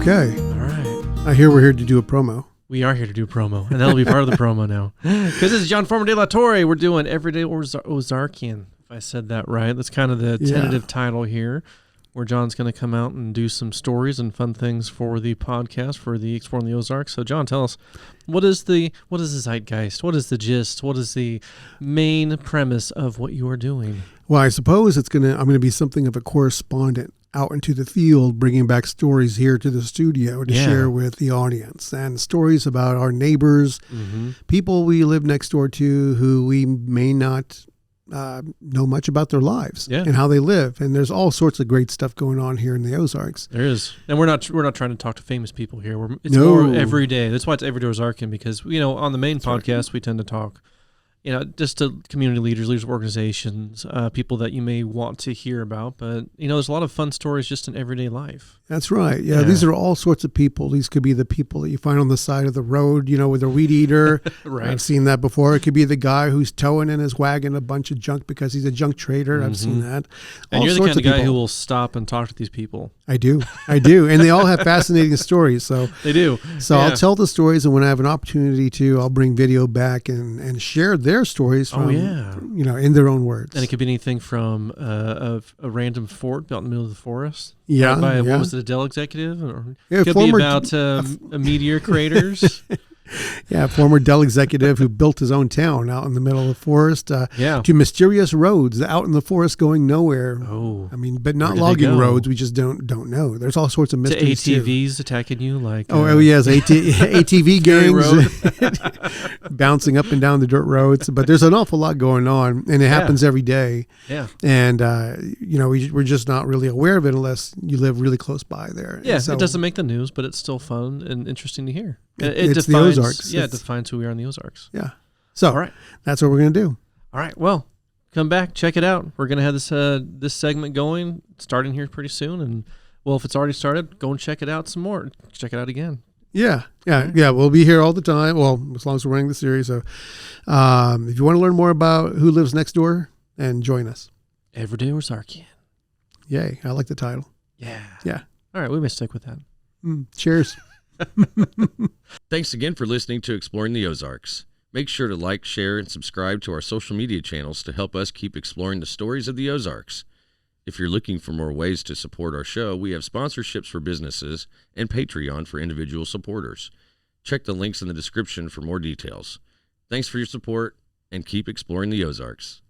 Okay. All right. I hear we're here to do a promo. We are here to do a promo, and that'll be part of the promo now. Because this is John Former de la Torre. We're doing Everyday Ozarkian, if I said that right. That's kind of the tentative title here, where John's going to come out and do some stories and fun things for the podcast, for the Exploring the Ozarks. So, John, tell us, what is the zeitgeist? What is the gist? What is the main premise of what you are doing? Well, I suppose I'm going to be something of a correspondent out into the field, bringing back stories here to the studio to share with the audience, and stories about our neighbors, people we live next door to who we may not know much about their lives and how they live. And there's all sorts of great stuff going on here in the Ozarks. There is. And we're not trying to talk to famous people here. It's more everyday. That's why it's Everyday Ozarkian, because, on the main podcast, we tend to talk, just to community leaders of organizations, people that you may want to hear about. But, there's a lot of fun stories just in everyday life. That's right. Yeah, these are all sorts of people. These could be the people that you find on the side of the road, with a weed eater. Right. I've seen that before. It could be the guy who's towing in his wagon a bunch of junk because he's a junk trader. I've seen that. And you're the kind of guy who will stop and talk to these people. I do. And they all have fascinating stories. So they do. So I'll tell the stories, and when I have an opportunity to, I'll bring video back and share their stories from, in their own words. And it could be anything from a random fort out in the middle of the forest. Yeah. What was it, a Dell executive? Or it could be about meteor craters. Yeah, former Dell executive who built his own town out in the middle of the forest. To mysterious roads out in the forest going nowhere. Oh, but not logging roads. We just don't know. There's all sorts of mysteries. To ATVs attacking you, like ATV gangs bouncing up and down the dirt roads. But there's an awful lot going on, and it happens every day. Yeah, and we're just not really aware of it unless you live really close by there. Yeah, so, it doesn't make the news, but it's still fun and interesting to hear. It's the Ozarks. Yeah, it defines who we are in the Ozarks. Yeah. So, all right, that's what we're going to do. All right. Well, come back, check it out. We're going to have this segment going, starting here pretty soon. And, if it's already started, go and check it out some more. Check it out again. Yeah. We'll be here all the time. Well, as long as we're running the series. So, if you want to learn more about who lives next door, and join us. Everyday Ozarkian. Yay. I like the title. Yeah. All right. We may stick with that. Cheers. Thanks again for listening to Exploring the Ozarks. Make sure to like, share, and subscribe to our social media channels to help us keep exploring the stories of the Ozarks. If you're looking for more ways to support our show, we have sponsorships for businesses and Patreon for individual supporters. Check the links in the description for more details. Thanks for your support, and keep exploring the Ozarks.